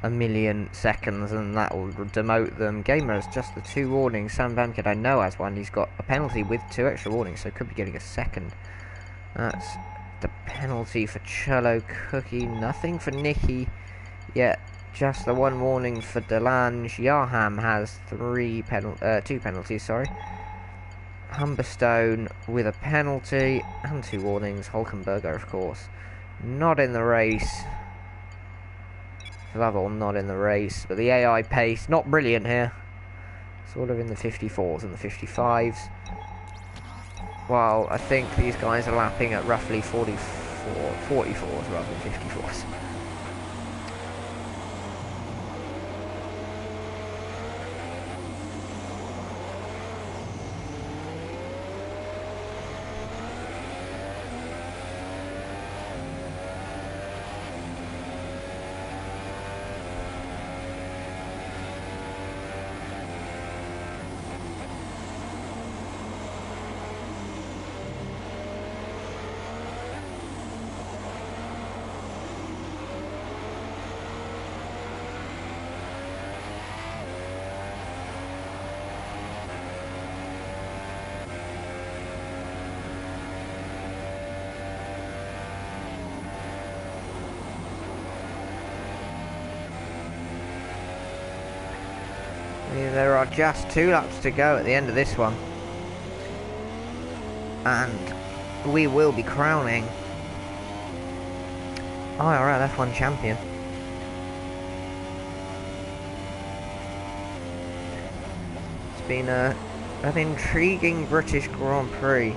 a million seconds, and that will demote them. Gamer has just the 2 warnings. Sam Bamkid I know has one. He's got a penalty with 2 extra warnings, so could be getting a second. That's the penalty for Cello Cookie. Nothing for Nicky yet. Just the 1 warning for Delange. Yarham has 2 penalties. Sorry. Humberstone with a penalty and 2 warnings. Hulkenberger, of course, not in the race. Lovell not in the race, but the AI pace not brilliant here. Sort of in the 54s and the 55s. While I think these guys are lapping at roughly 44, 44s rather than 54s. There are just 2 laps to go at the end of this one, and we will be crowning IRL F1 champion. It's been an intriguing British Grand Prix.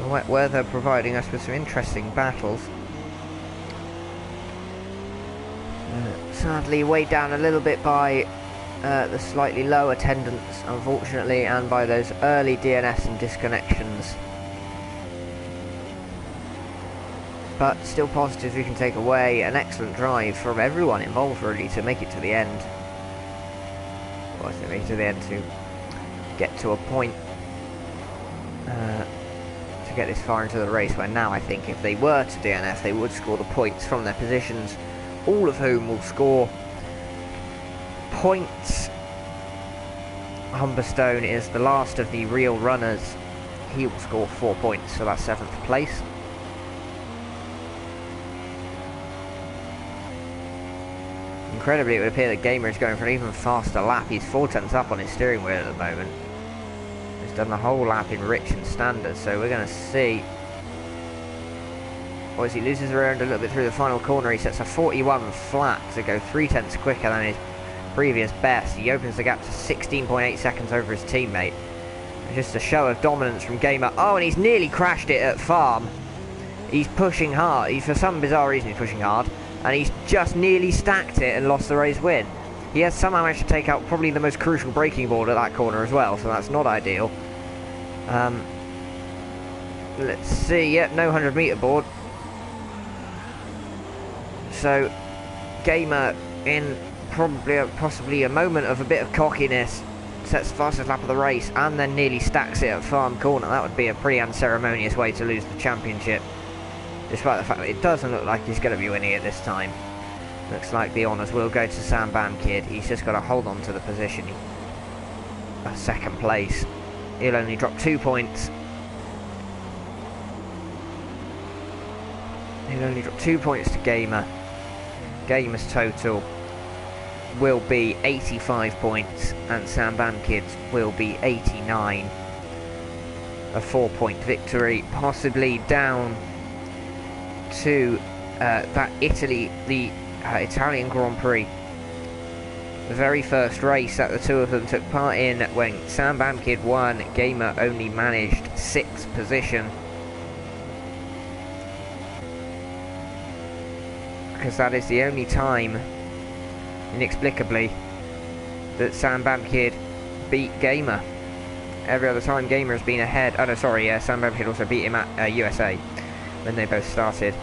The wet weather providing us with some interesting battles. Sadly weighed down a little bit by the slightly low attendance, unfortunately, and by those early DNS and disconnections. But still positives we can take away. An excellent drive from everyone involved, really, to make it to the end. Well, to make it to the end, to get to a point, to get this far into the race, where now I think if they were to DNF, they would score the points from their positions, all of whom will score points. Humberstone is the last of the real runners. He will score 4 points, so that's 7th place. Incredibly, it would appear that Gamer is going for an even faster lap. He's 4 tenths up on his steering wheel at the moment. He's done the whole lap in rich and standard, so we're going to see. Or as he loses around a little bit through the final corner, he sets a 41 flat to go 3 tenths quicker than his previous best. He opens the gap to 16.8 seconds over his teammate. Just a show of dominance from Gamer. Oh, and he's nearly crashed it at Farm. He's pushing hard. For some bizarre reason, he's pushing hard. And he's just nearly stacked it and lost the race win. He has somehow managed to take out probably the most crucial braking board at that corner as well, so that's not ideal. Let's see. Yep, no 100-meter board. So, Gamer in possibly a moment of a bit of cockiness sets the fastest lap of the race and then nearly stacks it at Farm Corner. That would be a pretty unceremonious way to lose the championship, despite the fact that it doesn't look like he's going to be winning it this time. Looks like the honours will go to Sam Bamkid. He's just got to hold on to the position. A 2nd place. He'll only drop 2 points He'll only drop 2 points to Gamer. Gamer's total will be 85 points, and Sam Bamkid's will be 89. A 4-point victory, possibly down to the Italian Grand Prix. The very first race that the two of them took part in, when Sam Bamkid won, Gamer only managed 6th position. Because that is the only time, inexplicably, that Sam Bamkid beat Gamer. Every other time Gamer has been ahead. Oh no, sorry, Sam Bamkid also beat him at USA when they both started.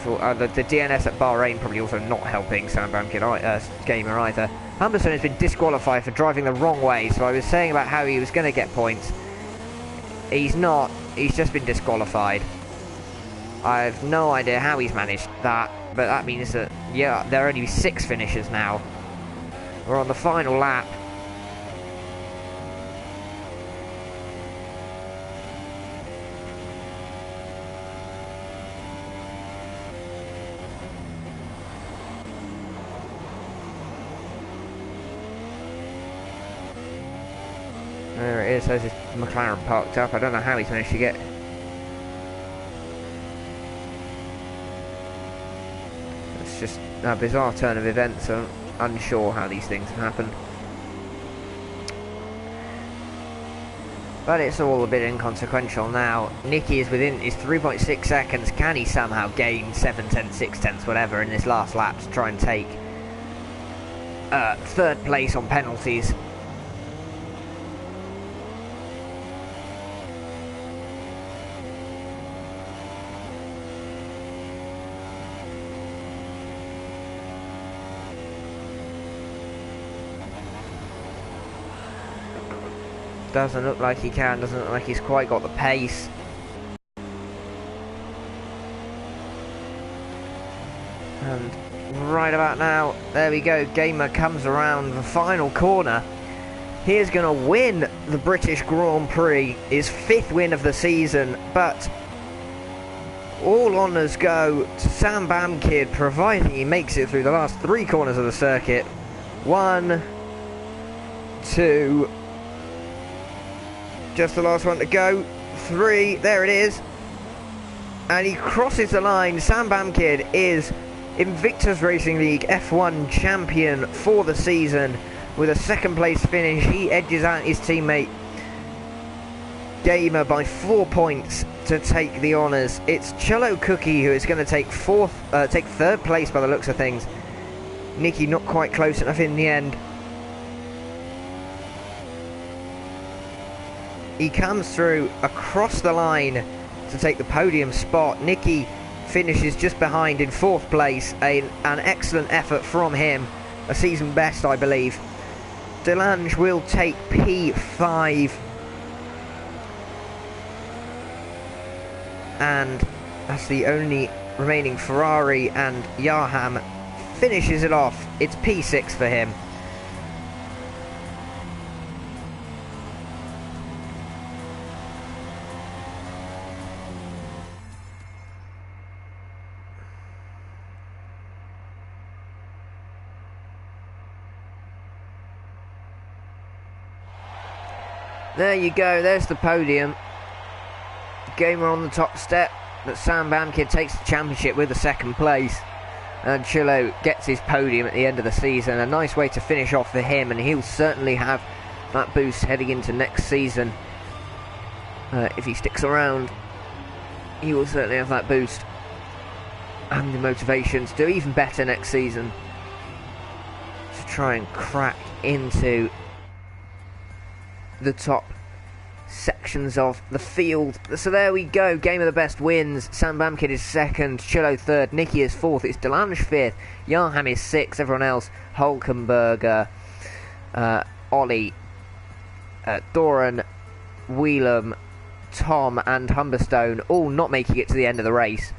The DNS at Bahrain probably also not helping Sam Bamkid, Gamer either. Humberstone has been disqualified for driving the wrong way, so I was saying about how he was going to get points. He's not, he's just been disqualified. I have no idea how he's managed that, but that means that, yeah, there are only 6 finishers now. We're on the final lap. There it is, there's his McLaren parked up. I don't know how he's managed to get... It's just a bizarre turn of events. I'm unsure how these things have happened. But it's all a bit inconsequential now. Nicky is within his 3.6 seconds. Can he somehow gain 7 tenths, 6 tenths, whatever in this last lap to try and take 3rd place on penalties? Doesn't look like he can, doesn't look like he's quite got the pace. And right about now, there we go, Gamer comes around the final corner. He is going to win the British Grand Prix, his 5th win of the season, but all honours go to Sam Bamkid, providing he makes it through the last 3 corners of the circuit. 1, 2... just the last one to go. 3, there it is. And he crosses the line. Sam Bamkid is Invictus Racing League F1 champion for the season with a 2nd place finish. He edges out his teammate Gamer by 4 points to take the honours. It's Cello Cookie who is going to take 3rd place by the looks of things. Nicky not quite close enough in the end. He comes through across the line to take the podium spot. Nicky finishes just behind in 4th place. An excellent effort from him. A season best, I believe. Delange will take P5. And that's the only remaining Ferrari, and Yaham finishes it off. It's P6 for him. There you go, there's the podium. Gamer on the top step, but Sam Bamkid takes the championship with the 2nd place. And Chillo gets his podium at the end of the season. A nice way to finish off for him, and he'll certainly have that boost heading into next season. If he sticks around, he will certainly have that boost and the motivation to do even better next season. To try and crack into the top sections of the field. So there we go, Game of the Best wins. Sam Bamkid is 2nd, Chillo 3rd, Nicky is 4th, it's Delange 5th, Yarham is 6th, everyone else, Hulkenberger, Ollie, Doran, Wheelam, Tom and Humberstone all not making it to the end of the race.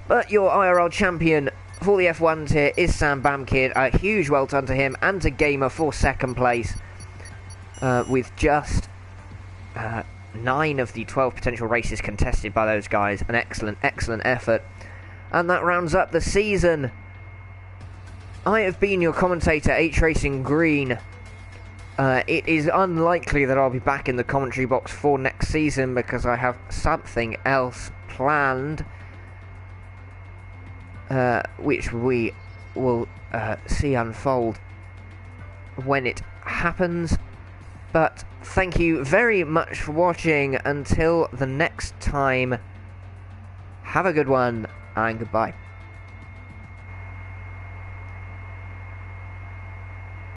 But your IRL champion for the F1 tier is Sam Bamkid. A huge well done to him and to Gamer for 2nd place. With just 9 of the 12 potential races contested by those guys. An excellent effort. And that rounds up the season. I have been your commentator, H Racing Green. It is unlikely that I'll be back in the commentary box for next season because I have something else planned, which we will see unfold when it happens. But thank you very much for watching. Until the next time, have a good one and goodbye.